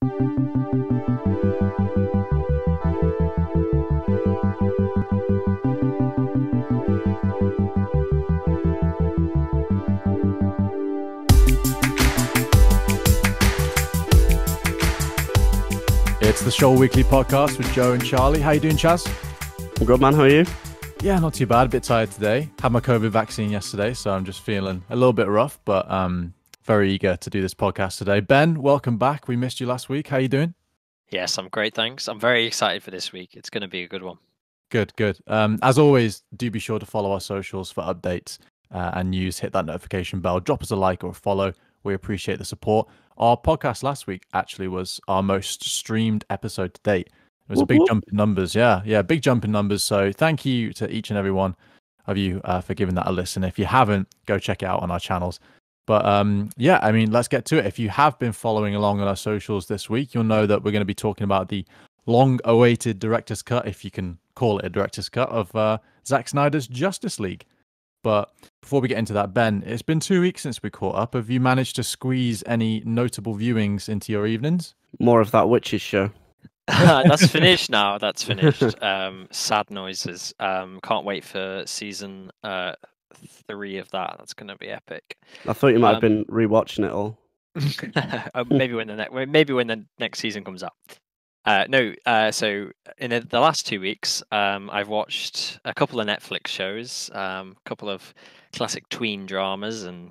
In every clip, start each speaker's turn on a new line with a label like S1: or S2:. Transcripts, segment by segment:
S1: It's the Shoal Weekly Podcast with Joe and Charlie. How you doing, Chaz?
S2: I'm good, man. How are you?
S1: Yeah, not too bad. A bit tired today. Had my COVID vaccine yesterday, so I'm just feeling a little bit rough, but very eager to do this podcast today. Ben, welcome back. We missed you last week. How you doing?
S3: Yes, I'm great, thanks. I'm very excited for this week. It's going to be a good one.
S1: Good, good. As always, do be sure to follow our socials for updates and news. Hit that notification bell. Drop us a like or a follow. We appreciate the support. Our podcast last week actually was our most streamed episode to date. It was a big jump in numbers. Yeah, big jump in numbers. So thank you to each and every one of you for giving that a listen. If you haven't, go check it out on our channels. But yeah, I mean, let's get to it. If you have been following along on our socials this week, you'll know that we're going to be talking about the long-awaited director's cut, if you can call it a director's cut, of Zack Snyder's Justice League. But before we get into that, Ben, it's been 2 weeks since we caught up. Have you managed to squeeze any notable viewings into your evenings?
S2: More of that witches show.
S3: That's finished now. That's finished. Sad noises. Can't wait for season 3 of that. That's going to be epic.
S2: I thought you might have been rewatching it all.
S3: Maybe when the next season comes out. So in the last 2 weeks, I've watched a couple of Netflix shows, a couple of classic tween dramas, and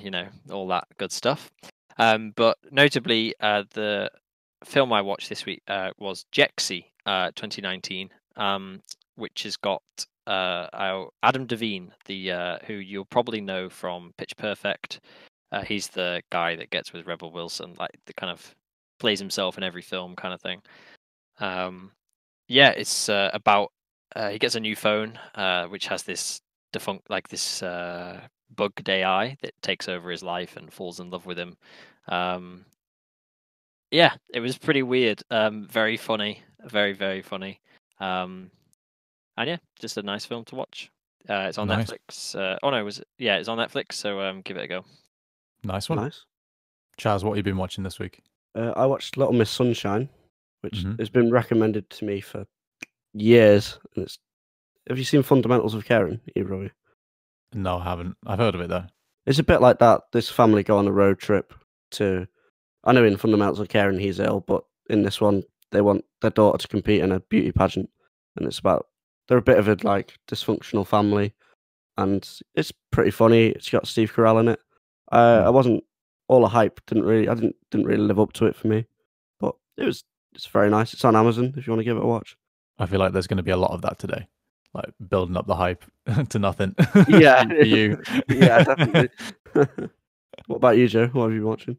S3: all that good stuff. But notably, the film I watched this week was Jexy 2019, which has got Adam Devine, who you'll probably know from Pitch Perfect. He's the guy that gets with Rebel Wilson, like the kind of plays himself in every film kind of thing. It's about he gets a new phone which has this bugged AI that takes over his life and falls in love with him. It was pretty weird, very funny, very, very funny, and just a nice film to watch. It's on Netflix. It's on Netflix, so give it a go.
S1: Nice one.
S2: Nice.
S1: Chaz, what have you been watching this week?
S2: I watched Little Miss Sunshine, which has been recommended to me for years. And have you seen Fundamentals of Caring, either of you?
S1: No, I haven't. I've heard of it though.
S2: It's a bit like that. This family go on a road trip to. I know in Fundamentals of Caring he's ill, but in this one they want their daughter to compete in a beauty pageant, and it's about they're a bit of a dysfunctional family, and it's pretty funny. It's got Steve Carell in it. I wasn't all a hype. Didn't really live up to it for me, but it's very nice. It's on Amazon if you want to give it a watch.
S1: I feel like there's going to be a lot of that today, like building up the hype to nothing.
S2: Yeah,
S1: for you.
S2: Yeah, definitely. What about you, Joe? What have you been watching?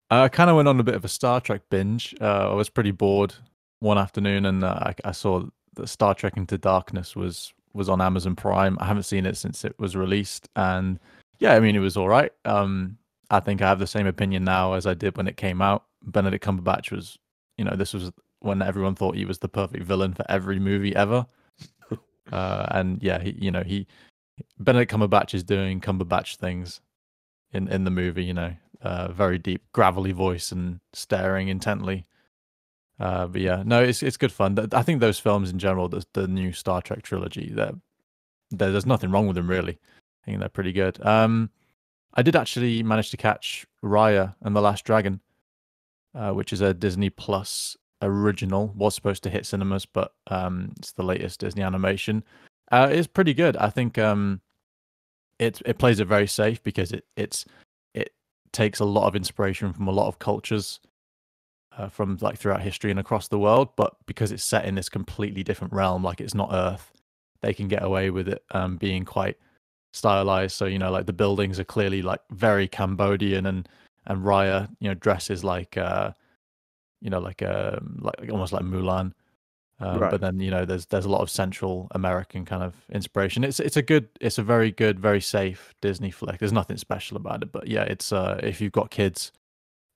S1: I kind of went on a bit of a Star Trek binge. I was pretty bored one afternoon, and I saw that Star Trek Into Darkness was on Amazon Prime. I haven't seen it since it was released, and yeah, I mean, it was all right. I think I have the same opinion now as I did when it came out. Benedict Cumberbatch was, this was when everyone thought he was the perfect villain for every movie ever. And yeah, Benedict Cumberbatch is doing Cumberbatch things in the movie, very deep, gravelly voice and staring intently. But yeah, no, it's good fun. I think those films in general, the new Star Trek trilogy, there's nothing wrong with them really. I think they're pretty good. I did actually manage to catch Raya and the Last Dragon, which is a Disney Plus original. Was supposed to hit cinemas, but it's the latest Disney animation. It's pretty good. I think it plays it very safe because it takes a lot of inspiration from a lot of cultures from throughout history and across the world. But because it's set in this completely different realm, like it's not Earth, they can get away with it being quite stylized. So the buildings are clearly very Cambodian, and Raya dresses like almost like Mulan,
S2: Right.
S1: but then there's a lot of Central American kind of inspiration. It's a very good, very safe Disney flick. There's nothing special about it, but yeah, it's if you've got kids,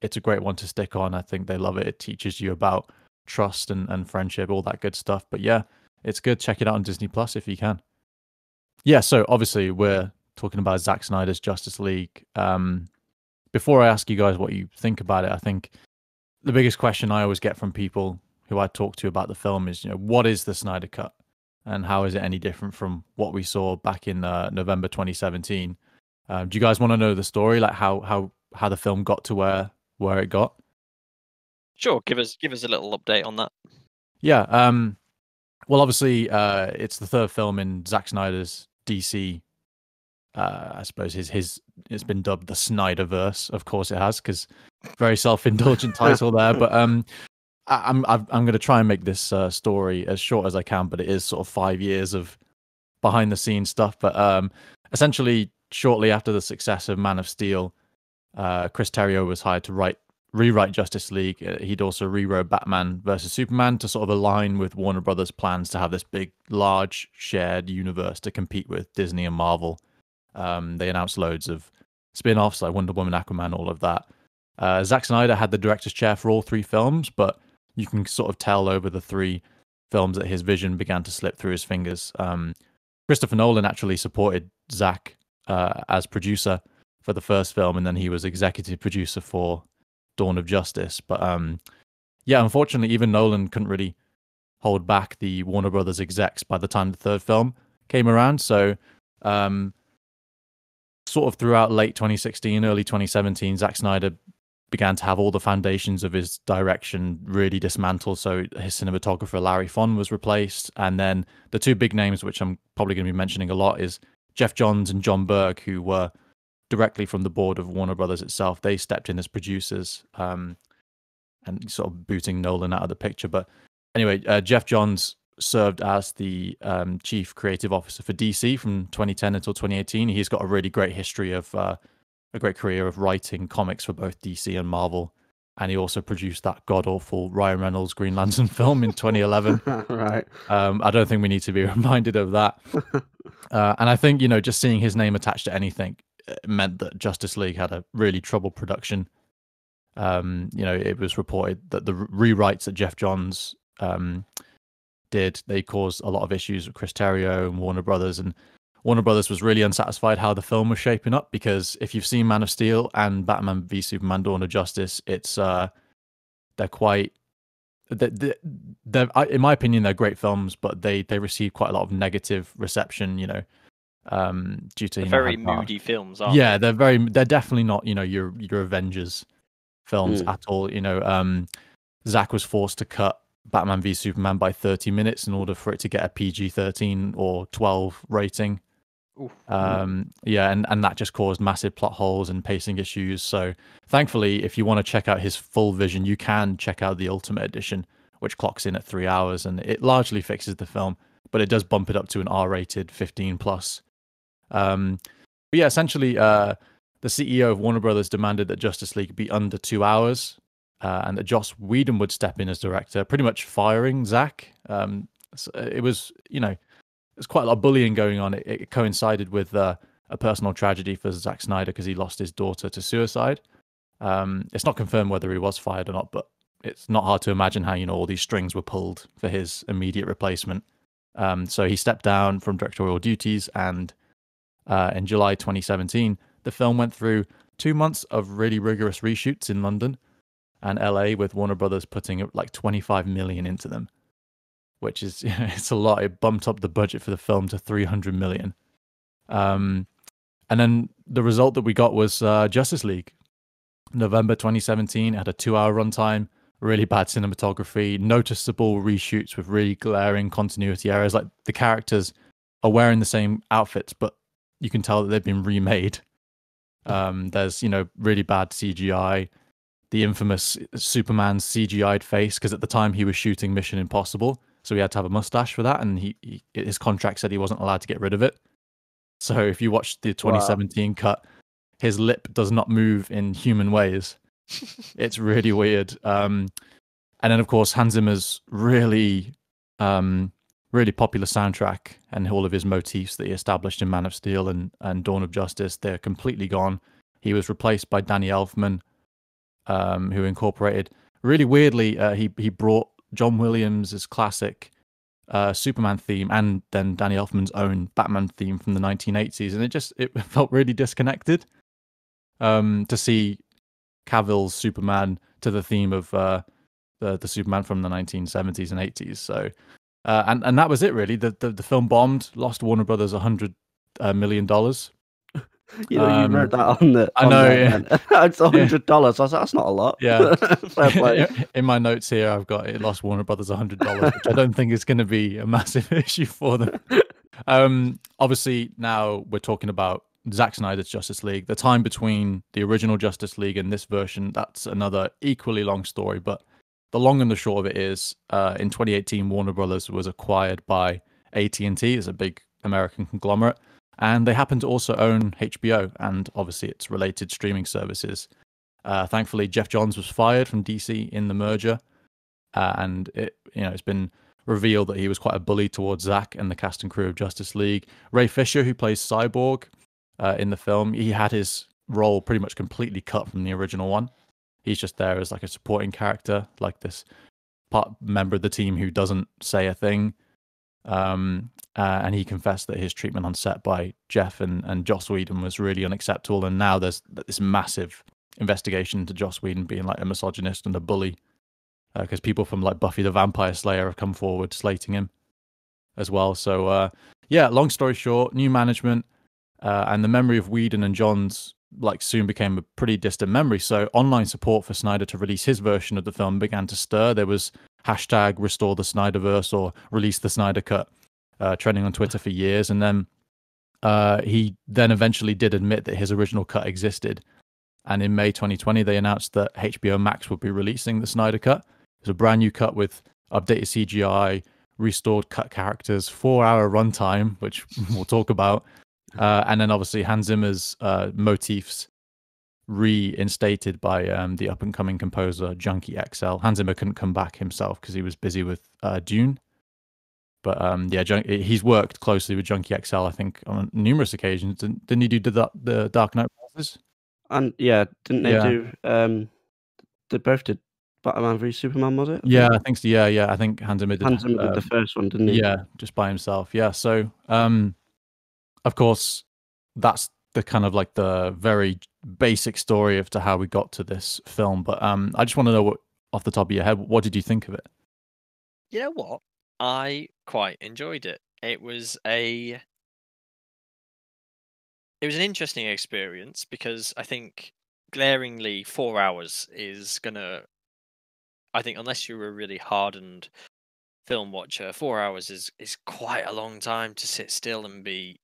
S1: it's a great one to stick on. I think they love it. It teaches you about trust and friendship, all that good stuff. But yeah, it's good. Check it out on Disney Plus if you can. Yeah, so obviously we're talking about Zack Snyder's Justice League. Before I ask you guys what you think about it, I think the biggest question I always get from people who I talk to about the film is, what is the Snyder Cut, and how is it any different from what we saw back in November 2017? Do you guys want to know the story, like how the film got to where it got?
S3: Sure, give us a little update on that.
S1: Yeah. Well, obviously, it's the third film in Zack Snyder's DC. I suppose it's been dubbed the Snyderverse. Of course, it has, because very self-indulgent title there. But I'm going to try and make this story as short as I can. But it is sort of 5 years of behind-the-scenes stuff. But essentially, shortly after the success of Man of Steel, Chris Terrio was hired to rewrite Justice League. He'd also rewrote Batman versus Superman to sort of align with Warner Brothers' plans to have this big, large, shared universe to compete with Disney and Marvel. They announced loads of spin-offs like Wonder Woman, Aquaman, all of that. Zack Snyder had the director's chair for all 3 films, but you can sort of tell over the 3 films that his vision began to slip through his fingers. Christopher Nolan actually supported Zack as producer for the first film, and then he was executive producer for Dawn of Justice. But yeah, unfortunately, even Nolan couldn't really hold back the Warner Brothers execs by the time the third film came around. So sort of throughout late 2016, early 2017, Zack Snyder began to have all the foundations of his direction really dismantled. So his cinematographer, Larry Fong, was replaced. And then the 2 big names, which I'm probably going to be mentioning a lot, is Jeff Johns and John Berg, who were directly from the board of Warner Brothers itself. They stepped in as producers and sort of booting Nolan out of the picture. But anyway, Jeff Johns served as the chief creative officer for DC from 2010 until 2018. He's got a really great history of a great career of writing comics for both DC and Marvel. And he also produced that god-awful Ryan Reynolds Green Lantern film in 2011.
S2: Right.
S1: I don't think we need to be reminded of that. And I think, just seeing his name attached to anything meant that Justice League had a really troubled production. It was reported that the rewrites that Jeff Johns they caused a lot of issues with Chris Terrio and Warner Brothers, and Warner Brothers was really unsatisfied how the film was shaping up, because if you've seen Man of Steel and Batman v Superman: Dawn of Justice, it's they're quite they're, in my opinion, they're great films, but they received quite a lot of negative reception, due to
S3: very moody films, aren't
S1: yeah,
S3: they?
S1: they're definitely not your Avengers films at all. Zack was forced to cut Batman v Superman by 30 minutes in order for it to get a PG-13 or 12 rating. Yeah, and that just caused massive plot holes and pacing issues. So thankfully, if you want to check out his full vision, you can check out the Ultimate Edition, which clocks in at 3 hours, and it largely fixes the film, but it does bump it up to an R-rated 15 plus. But yeah, essentially, the CEO of Warner Brothers demanded that Justice League be under 2 hours, and that Joss Whedon would step in as director, pretty much firing Zack. So it was, there's quite a lot of bullying going on. It coincided with a personal tragedy for Zack Snyder because he lost his daughter to suicide. It's not confirmed whether he was fired or not, but it's not hard to imagine how, all these strings were pulled for his immediate replacement. So he stepped down from directorial duties, and in July 2017, the film went through 2 months of really rigorous reshoots in London and LA, with Warner Brothers putting like 25 million into them, which is, it's a lot. It bumped up the budget for the film to 300 million. And then the result that we got was Justice League. November 2017, it had a 2-hour runtime, really bad cinematography, noticeable reshoots with really glaring continuity errors. Like, the characters are wearing the same outfits, but you can tell that they've been remade. There's, really bad CGI. The infamous Superman's CGI'd face, because at the time he was shooting Mission Impossible, so he had to have a mustache for that, and his contract said he wasn't allowed to get rid of it. So if you watch the 2017 cut, his lip does not move in human ways. It's really weird. And then, of course, Hans Zimmer's really popular soundtrack and all of his motifs that he established in Man of Steel and Dawn of Justice, they're completely gone. He was replaced by Danny Elfman, who incorporated, really weirdly, he brought John Williams' classic Superman theme and then Danny Elfman's own Batman theme from the 1980s, and it felt really disconnected. To see Cavill's Superman to the theme of the Superman from the 1970s and 80s. So and that was it really. The film bombed, lost Warner Brothers $100 million.
S2: You know, you wrote that on the.
S1: I know, yeah.
S2: It's $100. I was like, that's not a lot.
S1: Yeah.
S2: Fair play.
S1: In my notes here, I've got it lost Warner Brothers $100, which I don't think is going to be a massive issue for them. Obviously, now we're talking about Zack Snyder's Justice League. The time between the original Justice League and this version, that's another equally long story. But the long and the short of it is, in 2018, Warner Brothers was acquired by AT&T. It's a big American conglomerate. And they happen to also own HBO and obviously its related streaming services. Thankfully, Jeff Johns was fired from DC in the merger, and it's been revealed that he was quite a bully towards Zack and the cast and crew of Justice League. Ray Fisher, who plays Cyborg in the film, he had his role pretty much completely cut from the original one. He's just there as like a supporting character, like this member of the team who doesn't say a thing. And he confessed that his treatment on set by Jeff and Joss Whedon was really unacceptable. And now there's this massive investigation into Joss Whedon being like a misogynist and a bully, because people from like Buffy the Vampire Slayer have come forward slating him as well. So yeah, long story short, new management, and the memory of Whedon and Johns like soon became a pretty distant memory. So online support for Snyder to release his version of the film began to stir. There was hashtag restore the Snyderverse or release the Snyder Cut trending on Twitter for years. And then he then eventually did admit that his original cut existed. And in May 2020, they announced that HBO Max would be releasing the Snyder Cut. It's a brand new cut with updated CGI, restored cut characters, 4-hour runtime, which we'll talk about. And then obviously Hans Zimmer's motifs reinstated by the up-and-coming composer Junkie XL. Hans Zimmer couldn't come back himself because he was busy with Dune. But yeah, he's worked closely with Junkie XL, I think, on numerous occasions. Didn't he do the Dark Knight Rises?
S2: And yeah, didn't they do? They both did Batman v Superman, was it?
S1: I think so. Yeah. I think Hans Zimmer did.
S2: Hans Zimmer did the first one, didn't he?
S1: Yeah, just by himself. Yeah. So, of course, that's the kind of like the very basic story of to how we got to this film. But I just want to know what, off the top of your head, what did you think of it?
S3: You know what? I quite enjoyed it. It was an interesting experience because I think glaringly 4 hours is gonna. I think unless you're a really hardened film watcher, 4 hours is quite a long time to sit still and be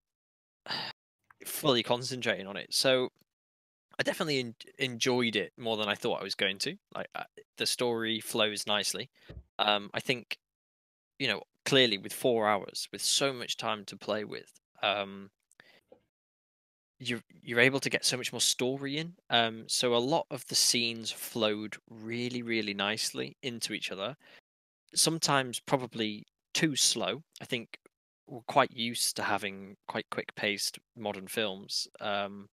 S3: fully concentrating on it. So I definitely enjoyed it more than I thought I was going to. Like the story flows nicely. I think, clearly with 4 hours, with so much time to play with, you're able to get so much more story in. So a lot of the scenes flowed really, really nicely into each other. Sometimes probably too slow. I think we're quite used to having quite quick-paced modern films. And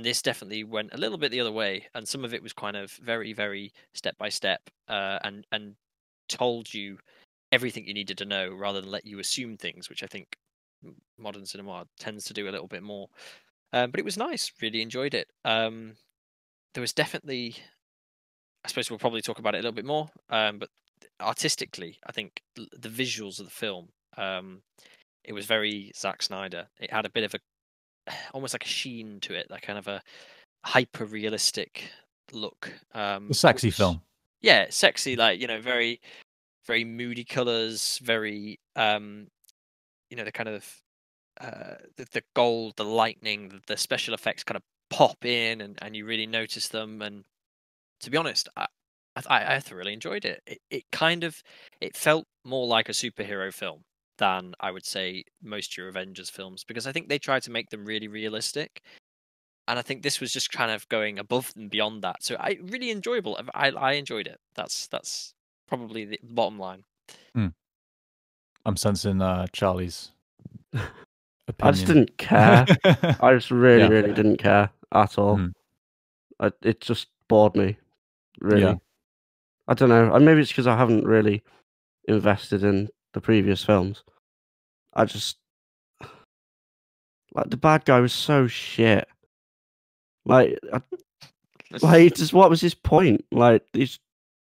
S3: this definitely went a little bit the other way, and some of it was kind of very, very step by step, and told you everything you needed to know rather than let you assume things, which I think modern cinema tends to do a little bit more. But it was nice. Really enjoyed it. There was definitely, I suppose we'll probably talk about it a little bit more, but artistically, I think the visuals of the film, it was very Zack Snyder. It had a bit of almost like a sheen to it, like kind of a hyper realistic look.
S1: A sexy film.
S3: Yeah, sexy, like, very, very moody colors, very the kind of the gold, the lightning, the special effects kind of pop in and you really notice them. And to be honest, I thoroughly enjoyed it. It felt more like a superhero film than I would say most of your Avengers films, because I think they try to make them really realistic, and I think this was just kind of going above and beyond that. So really enjoyable. I enjoyed it. That's probably the bottom line.
S1: I'm sensing Charlie's opinion.
S2: I just didn't care. I just really, really didn't care at all. It just bored me, really.
S1: Yeah.
S2: I don't know. And maybe it's because I haven't really invested in the previous films. I just like the bad guy was so shit. Like Like, just what was his point? Like, he's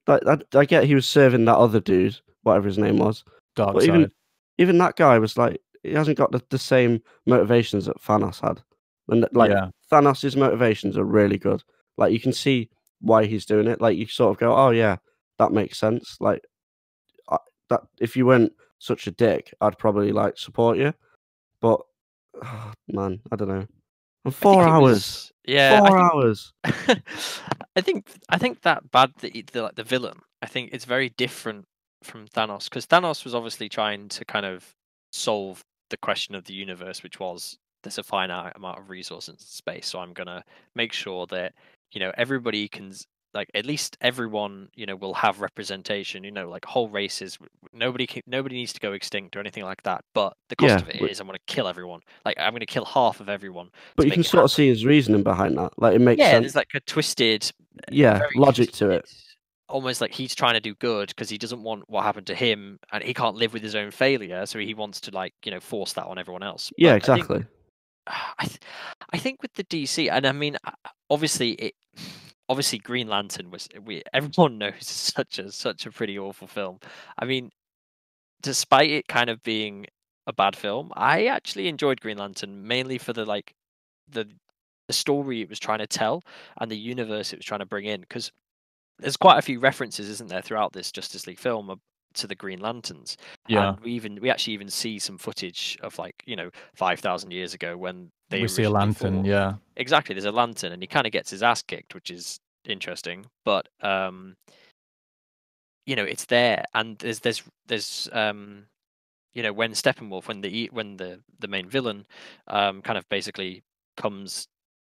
S2: like, I get he was serving that other dude, whatever his name was,
S1: Dark
S2: but
S1: side.
S2: even that guy was like, he hasn't got the same motivations that Thanos had. And like
S1: Yeah.
S2: Thanos's motivations are really good. Like you can see why he's doing it. Like you sort of go, oh yeah, that makes sense. Like that if you weren't such a dick, I'd probably like support you. But man, I don't know. And
S3: I think
S2: 4
S3: it
S2: hours.
S3: was, yeah.
S2: 4 hours.
S3: I think that the villain. I think it's very different from Thanos because Thanos was obviously trying to kind of solve the question of the universe, which was there's a finite amount of resources in space, so I'm gonna make sure that everybody can like at least everyone will have representation. Like whole races, nobody needs to go extinct or anything like that. But the cost of it is I'm gonna kill everyone. Like I'm gonna kill half of everyone.
S2: But
S3: to
S2: you
S3: make
S2: can
S3: it
S2: sort of
S3: happen.
S2: see his reasoning behind that. Like it makes
S3: Yeah,
S2: sense.
S3: there's like a twisted,
S2: Yeah,
S3: very
S2: logic to it.
S3: almost like he's trying to do good because he doesn't want what happened to him, and he can't live with his own failure, so he wants to like force that on everyone else.
S2: Yeah,
S3: But
S2: exactly.
S3: I think with the DC, and I mean, obviously Green Lantern everyone knows it's such a pretty awful film. I mean, despite it kind of being a bad film, I actually enjoyed Green Lantern mainly for the story it was trying to tell and the universe it was trying to bring in. Because there's quite a few references, isn't there, throughout this Justice League film to the Green Lanterns.
S1: Yeah.
S3: And we actually even see some footage of 5,000 years ago when they
S1: We see a
S3: originally
S1: lantern,
S3: fought.
S1: yeah.
S3: Exactly, there's a lantern, and he kind of gets his ass kicked, which is interesting. But it's there, and there's when Steppenwolf, when the main villain, kind of basically comes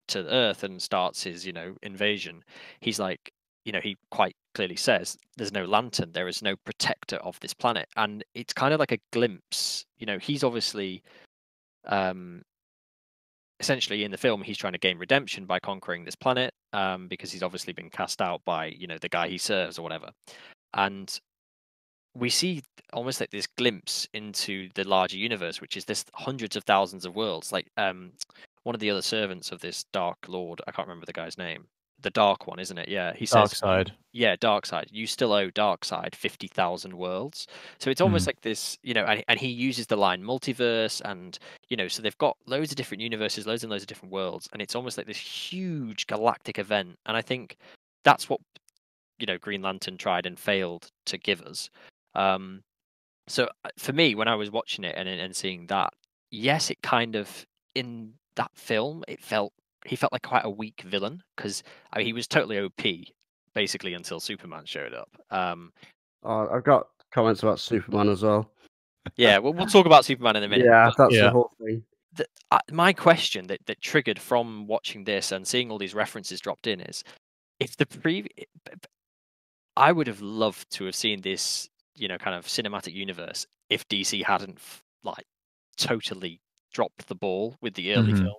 S3: to Earth and starts his invasion, he's like, he quite clearly says, "There's no lantern, there is no protector of this planet," and it's kind of like a glimpse. He's obviously, essentially in the film, he's trying to gain redemption by conquering this planet, because he's obviously been cast out by the guy he serves or whatever, and we see almost like this glimpse into the larger universe, which is this hundreds of thousands of worlds. Like one of the other servants of this Dark Lord, I can't remember the guy's name. The Dark One, isn't it? Yeah, he says.
S1: Dark side.
S3: Yeah, Dark Side. You still owe Dark Side 50,000 worlds. So it's almost like this, and he uses the line multiverse, and so they've got loads of different universes, loads and loads of different worlds, and it's almost like this huge galactic event. And I think that's what Green Lantern tried and failed to give us. So for me, when I was watching it and seeing that, yes, it kind of in that film, he felt like quite a weak villain because he was totally OP basically until Superman showed up.
S2: I've got comments about Superman as well.
S3: Yeah, we'll talk about Superman in a minute.
S2: Yeah, that's the whole thing.
S3: My question that triggered from watching this and seeing all these references dropped in is, if I would have loved to have seen this kind of cinematic universe if DC hadn't like totally dropped the ball with the early film.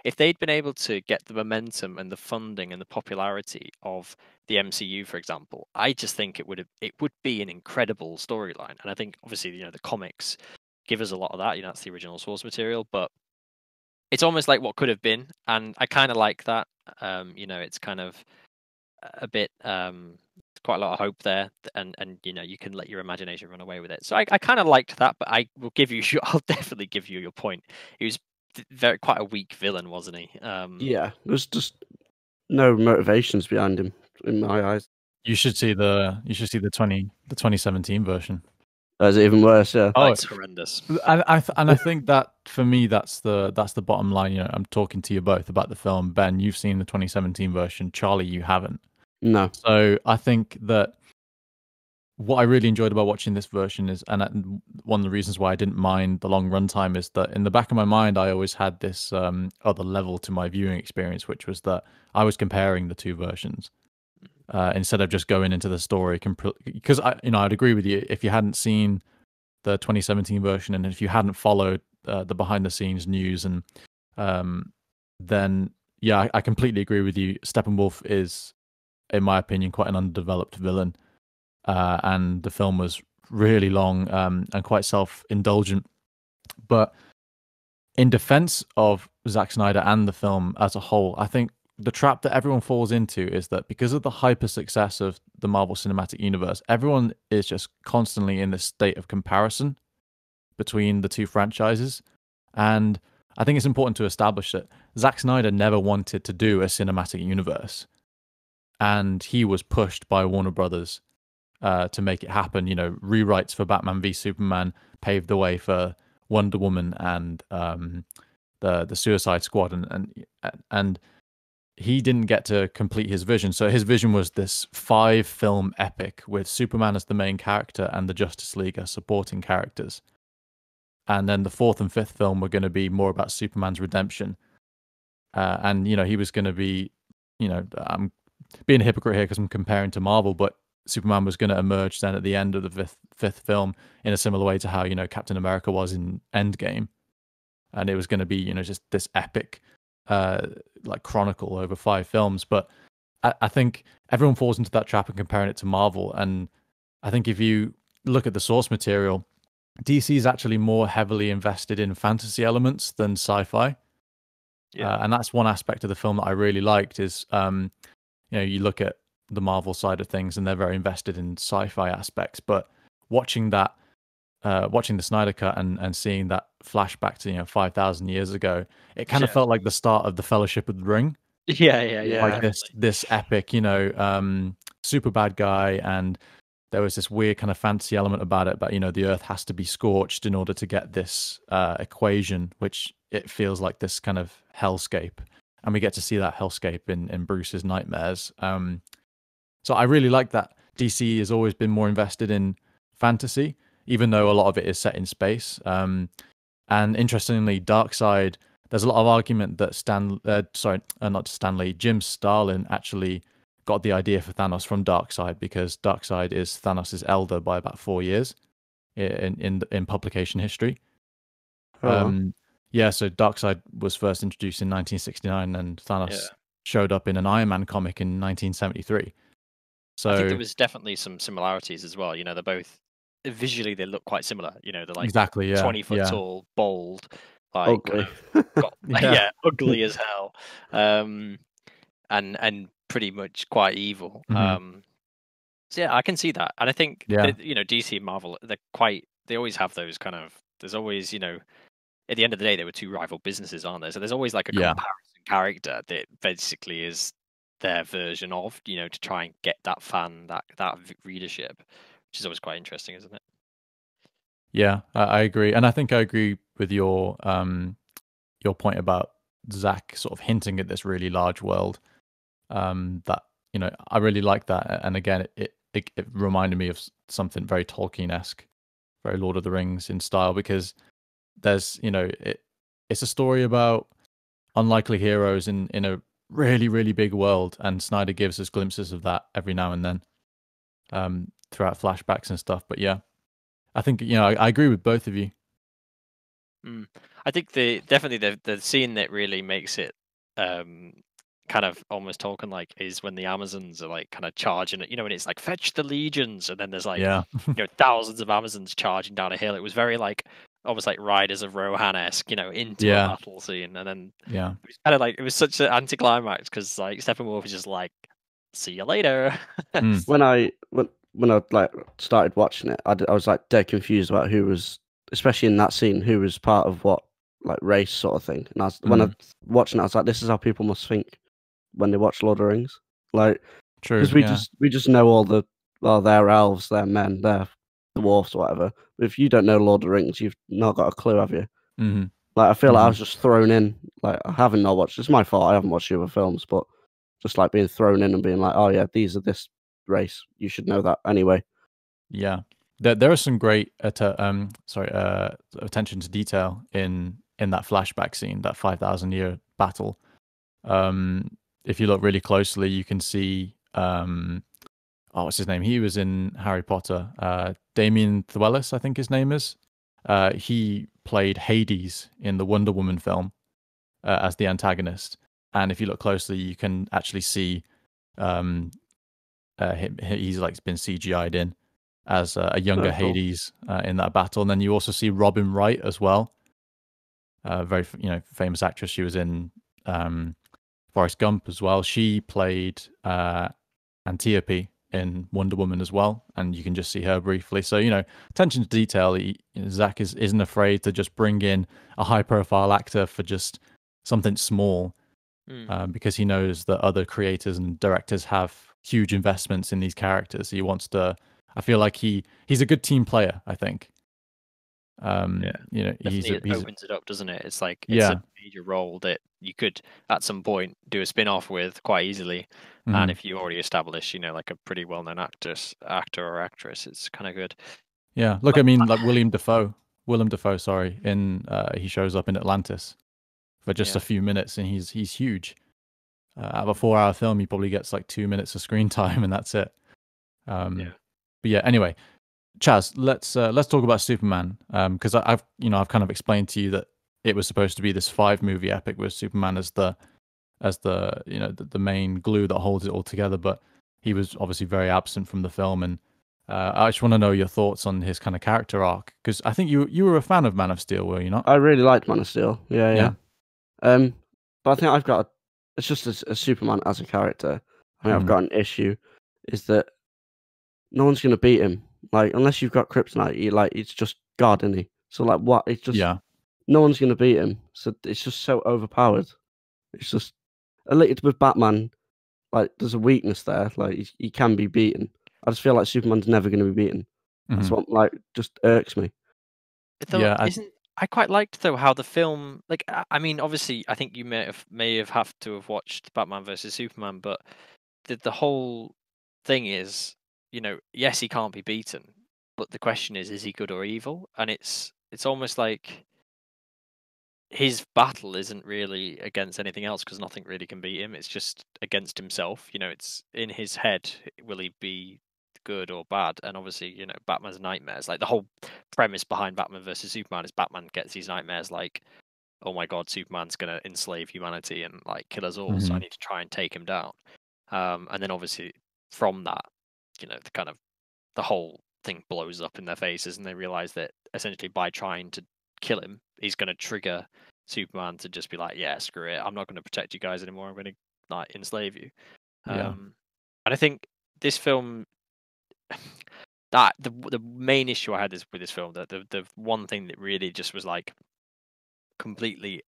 S3: If they'd been able to get the momentum and the funding and the popularity of the MCU, for example, I just think it would be an incredible storyline. And I think obviously the comics give us a lot of that. That's the original source material, but it's almost like what could have been, and I kind of like that. It's kind of a bit quite a lot of hope there, and you can let your imagination run away with it. So I kind of liked that, but I will give you I'll definitely give you your point. He was quite a weak villain, wasn't he?
S2: Yeah, there's just no motivations behind him in my eyes.
S1: You should see the 2017 version.
S2: Is it even worse? Yeah.
S3: Oh, it's horrendous.
S1: And I think that for me, that's the bottom line. I'm talking to you both about the film. Ben, you've seen the 2017 version. Charlie, you haven't.
S2: No.
S1: So I think that what I really enjoyed about watching this version is, and one of the reasons why I didn't mind the long runtime, is that in the back of my mind, I always had this other level to my viewing experience, which was that I was comparing the two versions instead of just going into the story. Because I'd agree with you, if you hadn't seen the 2017 version and if you hadn't followed the behind the scenes news, and then yeah, I completely agree with you. Steppenwolf is, in my opinion, quite an underdeveloped villain, and the film was really long and quite self-indulgent. But in defense of Zack Snyder and the film as a whole, I think the trap that everyone falls into is that because of the hyper success of the Marvel Cinematic Universe, everyone is just constantly in this state of comparison between the two franchises. And I think it's important to establish that Zack Snyder never wanted to do a cinematic universe. And he was pushed by Warner Brothers to make it happen. You know, rewrites for Batman v Superman paved the way for Wonder Woman and the Suicide Squad, and he didn't get to complete his vision. So his vision was this 5-film epic with Superman as the main character and the Justice League as supporting characters. And then the 4th and 5th film were going to be more about Superman's redemption. And, you know, he was going to be, you know, I'm being a hypocrite here because I'm comparing to Marvel, but Superman was going to emerge then at the end of the fifth film in a similar way to how, you know, Captain America was in Endgame. And it was going to be, you know, just this epic like chronicle over 5 films. But I think everyone falls into that trap and comparing it to Marvel. And I think if you look at the source material, DC is actually more heavily invested in fantasy elements than sci-fi. Yeah. And that's one aspect of the film that I really liked is, you know, you look at the Marvel side of things and they're very invested in sci-fi aspects. But watching that, watching the Snyder Cut and seeing that flashback to, you know, 5,000 years ago, it kind of felt like the start of the Fellowship of the Ring.
S3: Yeah.
S1: Like this epic, you know, super bad guy, and there was this weird kind of fantasy element about it. But you know, the Earth has to be scorched in order to get this equation, which it feels like this kind of hellscape, and we get to see that hellscape in Bruce's nightmares. So I really like that DC has always been more invested in fantasy, even though a lot of it is set in space. And interestingly, Darkseid, there's a lot of argument that Jim Starlin actually got the idea for Thanos from Darkseid, because Darkseid is Thanos' elder by about 4 years in publication history. Yeah, so Darkseid was first introduced in 1969, and Thanos showed up in an Iron Man comic in 1973. So
S3: I think there was definitely some similarities as well. You know, they're both visually they look quite similar. You know, they're like 20-foot tall, bold, like
S2: ugly.
S3: Ugly as hell, and pretty much quite evil.
S1: Mm-hmm.
S3: So yeah, I can see that, and I think that, you know, DC and Marvel, they always have those kind of. There's always, you know, at the end of the day, they were two rival businesses, aren't there? So there's always like a comparison character that basically is their version of, you know, to try and get that fan, that readership, which is always quite interesting, isn't it?
S1: Yeah, I agree, and I think I agree with your point about Zack sort of hinting at this really large world. That, you know, I really like that, and again, it reminded me of something very Tolkien-esque, very Lord of the Rings in style, because there's, you know, it's a story about unlikely heroes in a really, really big world, and Snyder gives us glimpses of that every now and then throughout flashbacks and stuff. But yeah, I think, you know, I agree with both of you.
S3: I think definitely the scene that really makes it kind of almost Tolkien like is when the Amazons are like kind of charging it, you know, when it's like fetch the legions, and then there's like you know, thousands of Amazons charging down a hill. It was very like almost like Riders of Rohan-esque, you know, into a battle scene, and then it was kind of like, it was such an anticlimax because like Steppenwolf was just like, see you later.
S2: When I like started watching it, I was like dead confused about who was, especially in that scene, who was part of what like race sort of thing. And when I was watching it, I was like, this is how people must think when they watch Lord of the Rings. Like, because we just know all they're elves, they're men, they're dwarfs or whatever. But if you don't know Lord of the Rings, you've not got a clue, have you? Like, I feel like I was just thrown in. Like, I haven't not watched. It's my fault. I haven't watched the other films, but just like being thrown in and being like, oh yeah, these are this race. You should know that anyway.
S1: Yeah, there are some great attention to detail in that flashback scene, that 5,000-year battle. If you look really closely, you can see what's his name? He was in Harry Potter. Damien Thewlis, I think his name is. He played Hades in the Wonder Woman film as the antagonist. And if you look closely, you can actually see he's like been CGI'd in as a younger Hades in that battle. And then you also see Robin Wright as well. Very, you know, famous actress. She was in Forrest Gump as well. She played Antiope in Wonder Woman as well, and you can just see her briefly. So attention to detail. Zack isn't afraid to just bring in a high-profile actor for just something small, because he knows that other creators and directors have huge investments in these characters. He wants to. I feel like he's a good team player, I think.
S3: Definitely opens it up, doesn't it? It's like it's
S1: Yeah.
S3: a major role that you could at some point do a spin-off with quite easily.
S1: Mhm.
S3: And if you already establish, like a pretty well-known actor or actress, it's kind of good.
S1: Yeah, look, I mean, like Willem Dafoe, sorry, he shows up in Atlantis for just a few minutes, and he's huge. Out of a 4-hour film, he probably gets like 2 minutes of screen time, and that's it. But yeah, anyway, Chaz, let's talk about Superman, because I've kind of explained to you that it was supposed to be this 5-movie epic with Superman as the the main glue that holds it all together, but he was obviously very absent from the film. And I just want to know your thoughts on his kind of character arc, because I think you were a fan of Man of Steel, were you not?
S2: I really liked Man of Steel. Yeah. But I think it's just a Superman as a character. I think I've got an issue, is that no one's gonna beat him. Like, unless you've got kryptonite, it's just God, isn't he? So like, what? It's just no one's gonna beat him. So it's just so overpowered. It's just with Batman. Like, there's a weakness there. Like, he can be beaten. I just feel like Superman's never going to be beaten. That's what just irks me.
S3: I quite liked though how the film, like, I mean, obviously, I think you may have to have watched Batman versus Superman, but the whole thing is, yes, he can't be beaten, but the question is he good or evil? And it's almost like his battle isn't really against anything else, because nothing really can beat him. It's just against himself. It's in his head. Will he be good or bad? And obviously, Batman's nightmares. Like, the whole premise behind Batman versus Superman is Batman gets these nightmares like, oh my God, Superman's gonna enslave humanity and like kill us all. So I need to try and take him down. And then obviously from that, the whole thing blows up in their faces, and they realize that essentially by trying to kill him, he's going to trigger Superman to just be like, yeah, screw it, I'm not going to protect you guys anymore, I'm going to like enslave you. And I think this film, that the main issue I had with this film, that the one thing that really just was like completely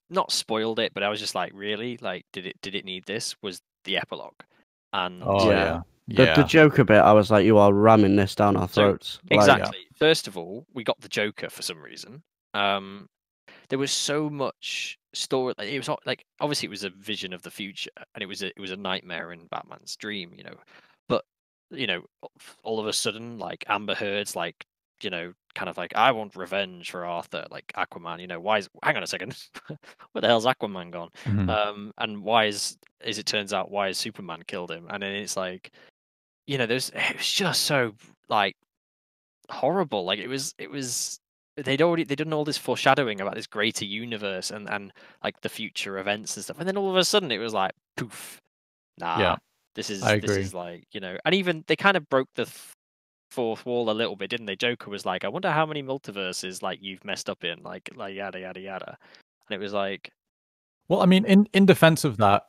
S3: not spoiled it, but I was just like, really, like, did it need this, was the epilogue. And
S2: the Joker bit, I was like, you are ramming this down our throats.
S3: Exactly. First of all, we got the Joker for some reason. There was so much story. It was like, obviously it was a vision of the future, and it was a nightmare in Batman's dream, But all of a sudden, like, Amber Heard's like, kind of like, I want revenge for Arthur, like Aquaman. Hang on a second, where the hell's Aquaman gone? And why is it turns out why has Superman killed him? And then it's like, it was just so like horrible. Like, it was they'd done all this foreshadowing about this greater universe and like the future events and stuff, and then all of a sudden it was like, poof, this is like, and even they kind of broke the fourth wall a little bit, didn't they? Joker was like, I wonder how many multiverses like you've messed up in, like yada yada yada, and it was like,
S1: well, I mean, in defense of that,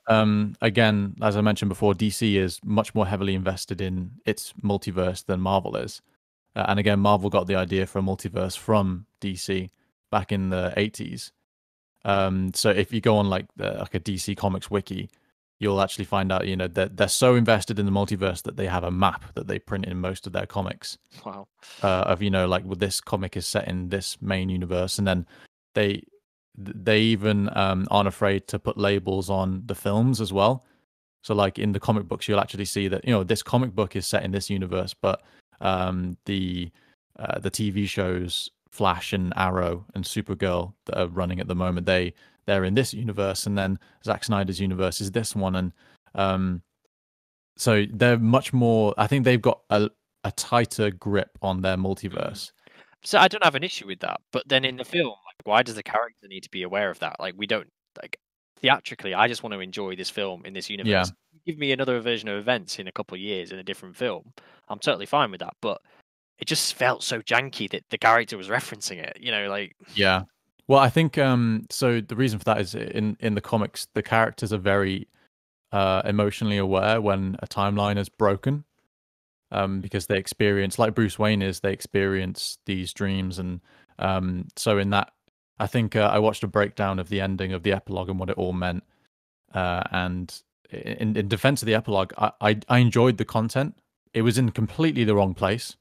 S1: again, as I mentioned before, DC is much more heavily invested in its multiverse than Marvel is. And again, Marvel got the idea for a multiverse from DC back in the 80s. So if you go on like a DC Comics wiki, you'll actually find out, that they're so invested in the multiverse that they have a map that they print in most of their comics.
S3: Wow.
S1: Of, like, well, this comic is set in this main universe, and then they even aren't afraid to put labels on the films as well. So like in the comic books, you'll actually see that, this comic book is set in this universe, but the TV shows Flash and Arrow and Supergirl that are running at the moment, they're in this universe, and then Zack Snyder's universe is this one. And so they're much more, I think they've got a tighter grip on their multiverse.
S3: So I don't have an issue with that, but then in the film, like, why does the character need to be aware of that? Like, we don't, like, theatrically, I just want to enjoy this film in this universe. Give me another version of events in a couple of years in a different film, I'm totally fine with that. But it just felt so janky that the character was referencing it, like.
S1: Yeah, Well, I think so the reason for that is in the comics, the characters are very emotionally aware when a timeline is broken, because they experience, like Bruce Wayne is, they experience these dreams, and so in that, I think I watched a breakdown of the ending of the epilogue and what it all meant, and in defense of the epilogue, I enjoyed the content. It was in completely the wrong place.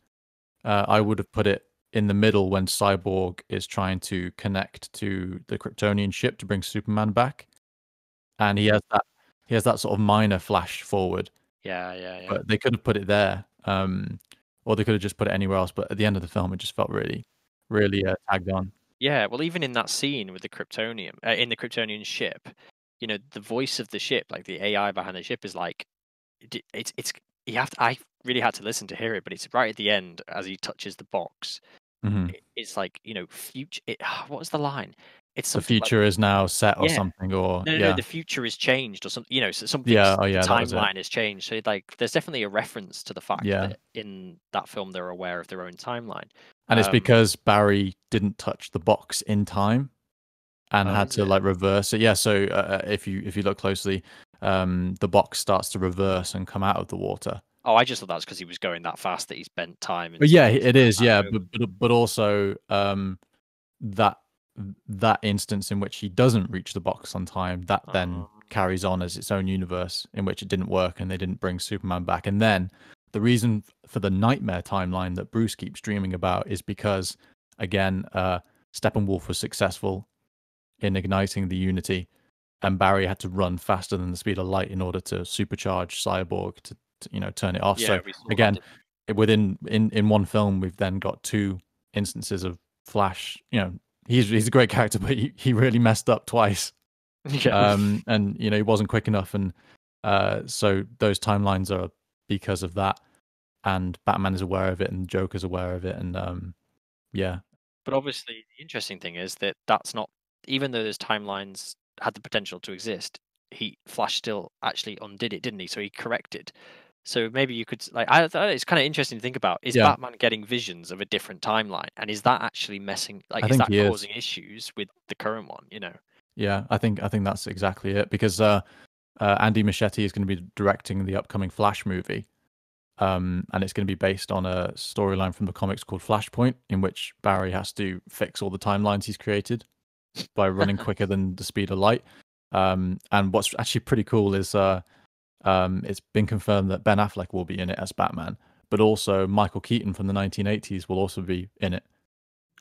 S1: I would have put it in the middle when Cyborg is trying to connect to the Kryptonian ship to bring Superman back, and he has that sort of minor flash forward,
S3: Yeah, yeah, yeah.
S1: but they could have put it there, or they could have just put it anywhere else. But at the end of the film, it just felt really, really tagged on.
S3: Yeah, well, even in that scene with the Kryptonium, in the Kryptonian ship, the voice of the ship, like the AI behind the ship, is like, it's you have to. I really had to listen to hear it, but it's right at the end as he touches the box.
S1: Hmm.
S3: It's like future. What was the line? It's
S1: The
S3: something like,
S1: future is now set or
S3: yeah,
S1: something, or
S3: no, no, no,
S1: yeah,
S3: the future is changed or something. So
S1: yeah,
S3: something's
S1: oh
S3: the
S1: yeah, that was it.
S3: timeline has changed. So like, there's definitely a reference to the fact
S1: Yeah,
S3: that in that film they're aware of their own timeline.
S1: and it's because Barry didn't touch the box in time and
S3: Oh,
S1: had
S3: is
S1: to
S3: it?
S1: like reverse it. Yeah, so if you look closely, the box starts to reverse and come out of the water.
S3: Oh, I just thought that was because he was going that fast that he spent time in
S1: But yeah,
S3: space
S1: it
S3: at
S1: is.
S3: that
S1: Yeah,
S3: moment.
S1: but also that that instance in which he doesn't reach the box on time, that then
S3: Um,
S1: carries on as its own universe in which it didn't work and they didn't bring Superman back. And then the reason for the nightmare timeline that Bruce keeps dreaming about is because, again, Steppenwolf was successful in igniting the Unity, and Barry had to run faster than the speed of light in order to supercharge Cyborg to turn it off.
S3: yeah,
S1: So
S3: we saw that.
S1: again, within in one film, we've then got two instances of Flash. He's a great character, but he really messed up twice.
S3: Yeah.
S1: And he wasn't quick enough, and so those timelines are because of that. And Batman is aware of it, and Joker's aware of it, and yeah,
S3: But obviously, the interesting thing is that that's not, even though those timelines had the potential to exist, Flash still actually undid it, didn't he? So he corrected. So maybe you could like, I thought it's kind of interesting to think about. Is
S1: yeah,
S3: Batman getting visions of a different timeline, and is that actually messing? Like,
S1: I
S3: is
S1: think
S3: that
S1: he is.
S3: causing issues with the current one?
S1: Yeah, I think that's exactly it, because Andy Muschietti is going to be directing the upcoming Flash movie, and it's going to be based on a storyline from the comics called Flashpoint, in which Barry has to fix all the timelines he's created by running quicker than the speed of light. And what's actually pretty cool is it's been confirmed that Ben Affleck will be in it as Batman, but also Michael Keaton from the 1980s will also be in it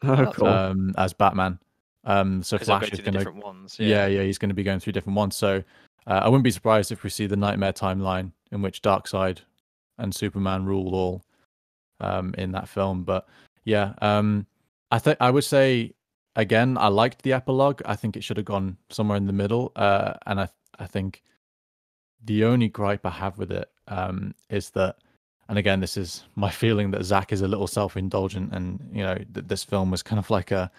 S3: Oh,
S2: Oh,
S3: that's
S2: cool.
S1: as Batman. So
S3: because they'll go
S1: Flash is
S3: through the
S1: going to,
S3: different ones.
S1: yeah, he's going to be going through different ones. So I wouldn't be surprised if we see the Nightmare timeline in which Darkseid and Superman rule all in that film. But yeah, I would say again, I liked the epilogue. I think it should have gone somewhere in the middle. And I think the only gripe I have with it is that, and again, this is my feeling, that Zack is a little self-indulgent, and that this film was kind of like a,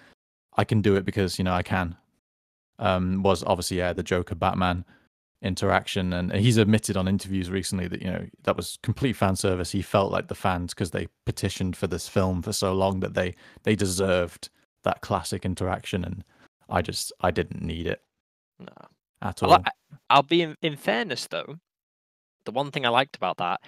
S1: I can do it because I can. Was obviously, yeah, the Joker Batman interaction, and he's admitted on interviews recently that that was complete fan service. He felt like the fans, because they petitioned for this film for so long, that they deserved that classic interaction, and I didn't need it
S3: No.
S1: at
S3: I like,
S1: all.
S3: I'll be in fairness though. The one thing I liked about that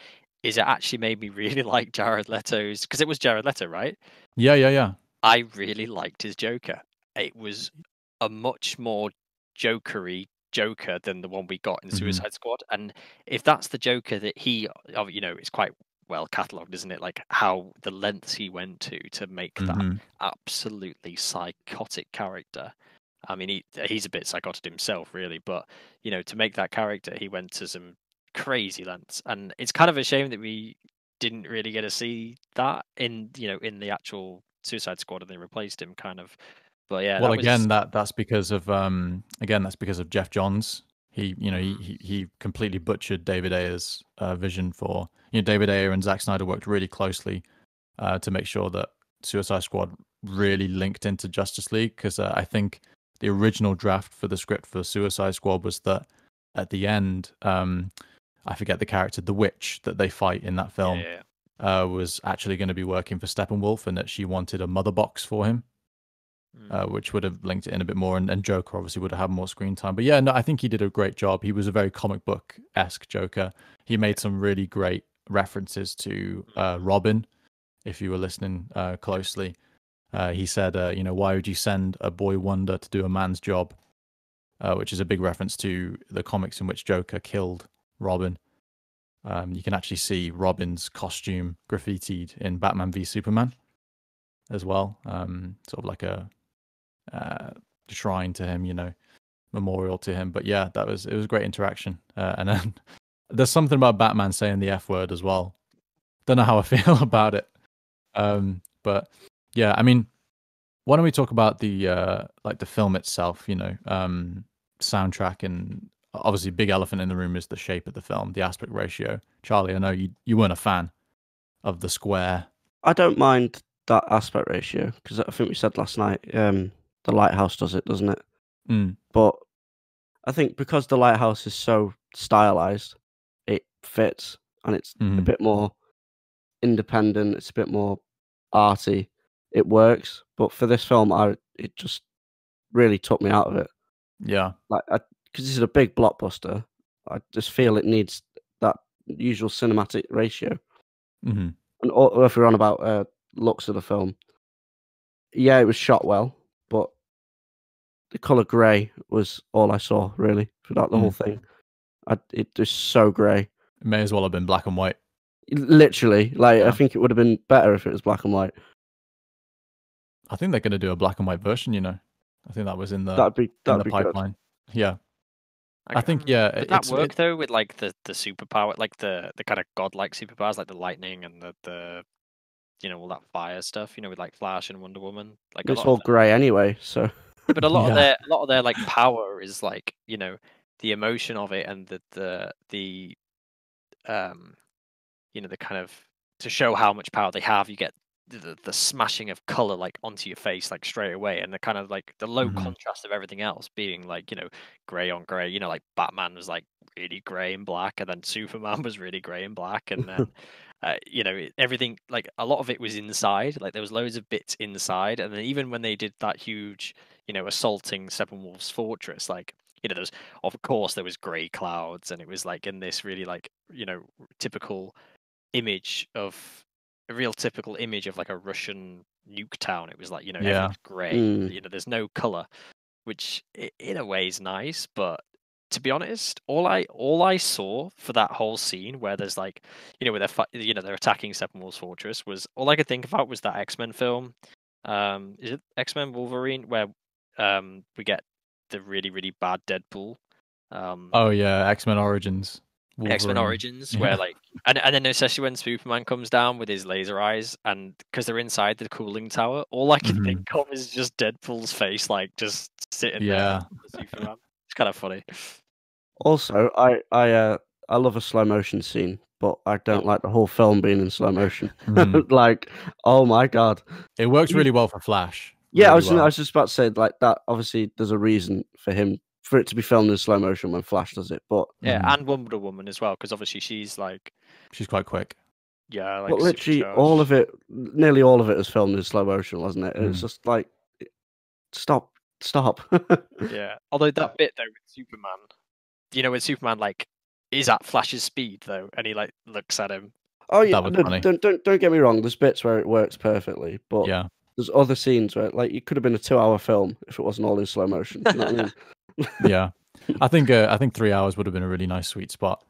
S3: is it actually made me really like Jared Leto's, because it was Jared Leto, right?
S1: Yeah, yeah, yeah.
S3: I really liked his Joker. It was a much more jokery Joker than the one we got in
S1: Hmm.
S3: Suicide Squad. And if that's the Joker that it's quite well catalogued, isn't it? Like how the lengths he went to make that
S1: Hmm.
S3: absolutely psychotic character. I mean, he's a bit psychotic himself, really, but to make that character, he went to some crazy lengths, and it's kind of a shame that we didn't really get to see that in the actual Suicide Squad, and they replaced him, kind of. But yeah,
S1: Well,
S3: that was.
S1: again, that's because of Jeff Johns.
S3: Mm,
S1: He completely butchered David Ayer's vision for, David Ayer and Zack Snyder worked really closely to make sure that Suicide Squad really linked into Justice League, because I think the original draft for the script for Suicide Squad was that at the end, I forget the character, the witch that they fight in that
S3: yeah,
S1: film,
S3: yeah, yeah.
S1: was actually going to be working for Steppenwolf, and that she wanted a mother box for him. which would have linked it in a bit more, and Joker obviously would have had more screen time. But yeah, no, I think he did a great job. He was a very comic book-esque Joker. He made some really great references to Robin, if you were listening closely. He said, why would you send a boy wonder to do a man's job? Which is a big reference to the comics in which Joker killed Robin. You can actually see Robin's costume graffitied in Batman v Superman as well. Sort of like a shrine to him, memorial to him. But yeah, it was a great interaction. And then there's something about Batman saying the F word as well. Don't know how I feel about it. But yeah, I mean, why don't we talk about the film itself, soundtrack, and obviously big elephant in the room is the shape of the film, the aspect ratio. Charlie, I know you weren't a fan of the square.
S2: I don't mind that aspect ratio because I think we said last night, the Lighthouse does it, doesn't it? But I think because the Lighthouse is so stylized, it fits, and it's a bit more independent. It's a bit more arty. It works. But for this film, it just really took me out of it.
S1: Yeah,
S2: because this is a big blockbuster. I just feel it needs that usual cinematic ratio. And if we're on about looks of the film, yeah, it was shot well, but the color grey was all I saw really throughout the whole thing. It was so grey.
S1: It may as well have been black and white.
S2: Literally, I think it would have been better if it was black and white.
S1: I think they're going to do a black and white version. I think that was in the
S2: that'd be
S1: pipeline.
S2: Good.
S1: Yeah, I think
S3: Would that work though with like the superpower, like the kind of godlike superpowers, like the lightning and the all that fire stuff, with like Flash and Wonder Woman. Like
S2: it's all grey anyway, so.
S3: Yeah, but a lot of their like power is like the emotion of it and the kind of to show how much power they have. You get the smashing of color like onto your face like straight away, and the kind of like the low contrast of everything else being like gray on gray. Like Batman was like really gray and black, and then Superman was really gray and black, and then everything, like a lot of it was inside. Like there was loads of bits inside, and then even when they did that huge assaulting Steppenwolf's fortress, like there's of course there was gray clouds, and it was like in this really like typical image of a real typical image of like a Russian nuke town. It was like everything's gray. There's no color, which in a way is nice, but to be honest, all I saw for that whole scene where there's like where they're attacking Steppenwolf's fortress, was all I could think about was that X-Men film. Is it X-Men Wolverine, where we get the really really bad Deadpool?
S1: Oh yeah, X-Men Origins. Wolverine.
S3: X-Men Origins, where like, and then especially when Superman comes down with his laser eyes, and because they're inside the cooling tower, all I can think of is just Deadpool's face, like just sitting there. Superman. It's kind of funny.
S2: Also, I love a slow motion scene, but I don't like the whole film being in slow motion. Like, oh my god,
S1: it works really well for Flash.
S2: Yeah,
S1: really
S2: I was just about to say like that. Obviously, there's a reason for it to be filmed in slow motion when Flash does it, but
S3: and Wonder Woman as well, because obviously she's
S1: quite quick.
S3: Yeah, like
S2: but literally nearly all of it is filmed in slow motion, wasn't it? And it's just like, stop.
S3: Yeah, although that bit though with Superman, when Superman like is at Flash's speed though, and he like looks at him.
S2: Oh yeah, don't get me wrong. There's bits where it works perfectly, but there's other scenes where like it could have been a 2-hour film if it wasn't all in slow motion. You know what I mean?
S1: Yeah, I think 3 hours would have been a really nice sweet spot.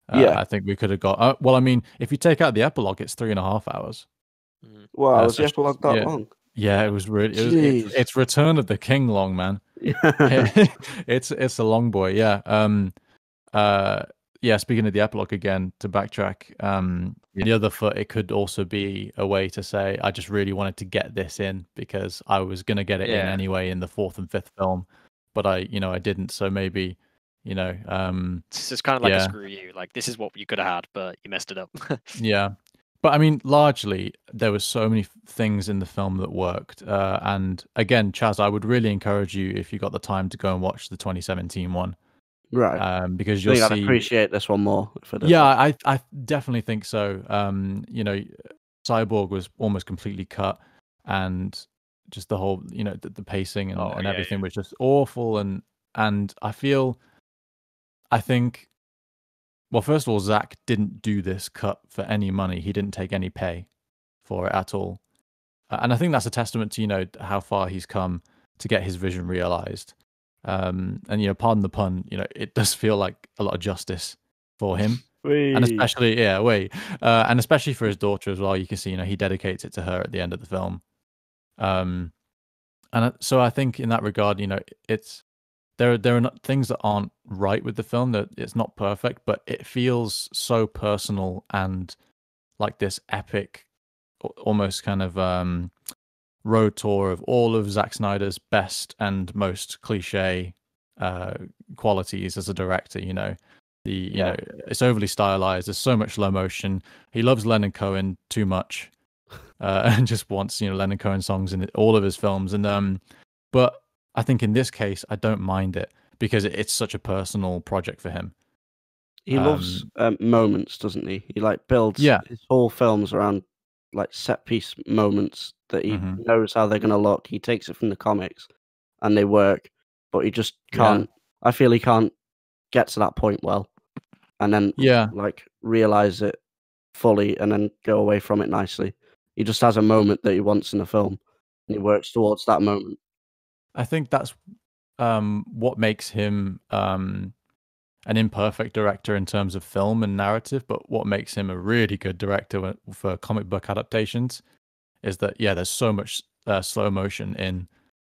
S1: I think we could have got. Well, I mean, if you take out the epilogue, it's 3.5 hours.
S2: Wow, was the epilogue that long?
S1: Yeah, it was really. It's Return of the King long, man. It's a long boy. Yeah. Speaking of the epilogue again, to backtrack, the other foot, it could also be a way to say I just really wanted to get this in because I was gonna get it in anyway in the 4th and 5th film, but I didn't. So maybe,
S3: it's just kind of like a screw you. Like this is what you could have had, but you messed it up.
S1: Yeah. But I mean, largely, there were so many things in the film that worked. And again, Chaz, I would really encourage you, if you got the time, to go and watch the 2017 one.
S2: Right.
S1: Because you'll see.
S2: I'd appreciate this one more.
S1: Yeah, I definitely think so. Cyborg was almost completely cut, and just the whole, the pacing and,
S3: Oh, yeah,
S1: everything was just awful. And I think, well, first of all, Zack didn't do this cut for any money. He didn't take any pay for it at all. And I think that's a testament to, how far he's come to get his vision realized. And, pardon the pun, it does feel like a lot of justice for him. And especially, and especially for his daughter as well. You can see, he dedicates it to her at the end of the film. So I think in that regard, it's there are not things that aren't right with the film. That it's not perfect, but it feels so personal and like this epic, almost kind of road tour of all of Zack Snyder's best and most cliche qualities as a director. It's overly stylized. There's so much slow motion. He loves Leonard Cohen too much, and just wants Leonard Cohen songs in all of his films. And but I think in this case, I don't mind it because it's such a personal project for him.
S2: He loves moments, doesn't he? He builds his whole films around set piece moments that he knows how they're going to look. He takes it from the comics, and they work, but he just can't. I feel he can't get to that point well, and then realize it fully, and then go away from it nicely. He just has a moment that he wants in a film, and he works towards that moment.
S1: I think that's what makes him an imperfect director in terms of film and narrative, but what makes him a really good director for comic book adaptations is that there's so much slow motion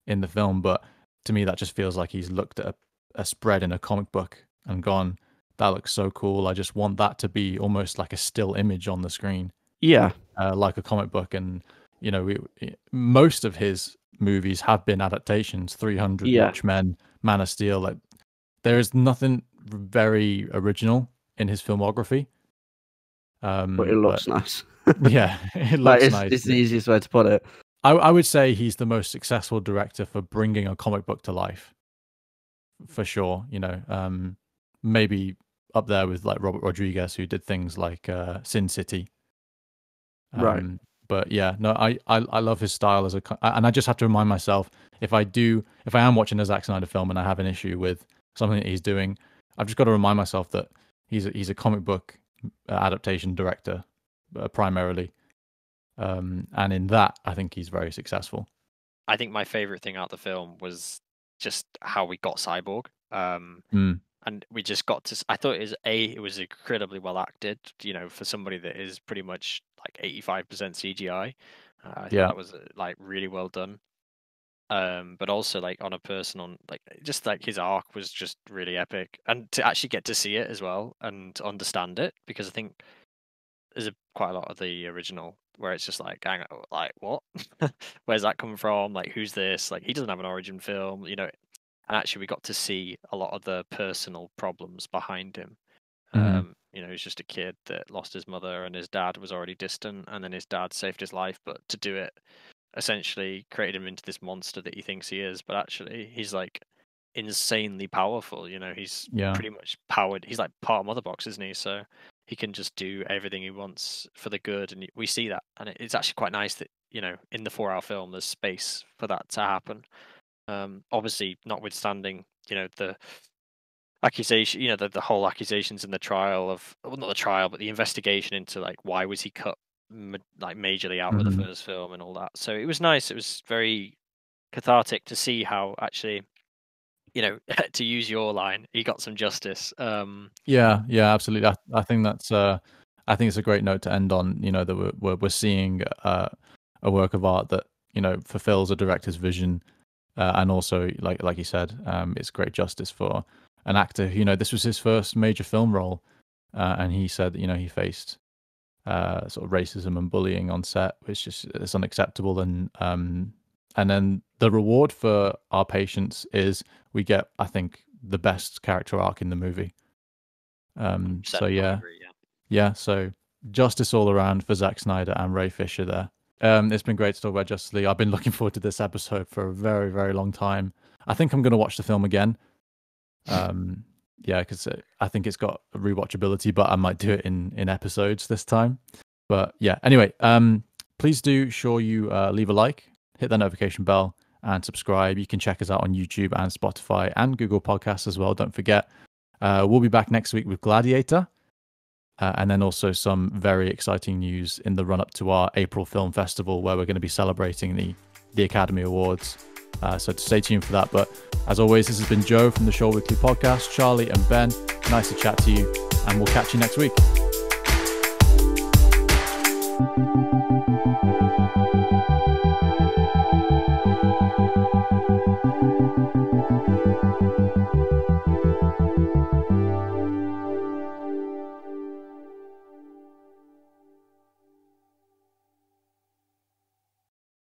S1: in the film, but to me that just feels like he's looked at a spread in a comic book and gone, that looks so cool, I just want that to be almost like a still image on the screen, like a comic book. And most of his movies have been adaptations. 300, Watchmen, Man of Steel. There is nothing very original in his filmography.
S2: But it looks nice.
S1: It looks nice.
S2: It's the easiest way to put it.
S1: I would say he's the most successful director for bringing a comic book to life, for sure. Maybe up there with Robert Rodriguez, who did things like Sin City.
S2: Right.
S1: But I love his style and I just have to remind myself, if I am watching a Zack Snyder film and I have an issue with something that he's doing, I've just got to remind myself that he's a comic book adaptation director primarily, and in that I think he's very successful.
S3: I think my favorite thing out of the film was just how we got Cyborg. And we just got to. I thought it was incredibly well acted. For somebody that is pretty much 85% CGI. I think that was really well done. But also on a personal, just his arc was just really epic, and to actually get to see it as well and understand it, because I think there's quite a lot of the original where it's just hang on, what? Where's that come from? Who's this? He doesn't have an origin film, And actually, we got to see a lot of the personal problems behind him. He's just a kid that lost his mother, and his dad was already distant, and then his dad saved his life, but to do it, essentially created him into this monster that he thinks he is. But actually, he's insanely powerful. He's pretty much powered. He's part of Mother Box, isn't he? So he can just do everything he wants for the good, and we see that. And it's actually quite nice that in the 4-hour film, there's space for that to happen. Obviously, notwithstanding, the accusation, the whole accusations in the trial of, well, not the trial, but the investigation into why was he cut majorly out of the first film and all that. So it was nice. It was very cathartic to see how actually, to use your line, he got some justice.
S1: Absolutely. I think that's I think it's a great note to end on. That we're seeing a work of art that fulfills a director's vision. And also, like you said, it's great justice for an actor. This was his first major film role, and he said that he faced sort of racism and bullying on set, which is unacceptable. And then the reward for our patience is we get, I think, the best character arc in the movie. So so justice all around for Zack Snyder and Ray Fisher there. It's been great to talk about Justice League. I've been looking forward to this episode for a very, very long time. I think I'm going to watch the film again. Because I think it's got rewatchability, but I might do it in episodes this time. But anyway, please do sure you leave a like, hit hit that notification bell and subscribe. You can check us out on YouTube and Spotify and Google Podcasts as well. Don't forget. We'll be back next week with Gladiator. And then also some very exciting news in the run-up to our April Film Festival, where we're going to be celebrating the Academy Awards. So stay tuned for that. But as always, this has been Joe from the Shoal Weekly Podcast, Charlie and Ben. Nice to chat to you, and we'll catch you next week.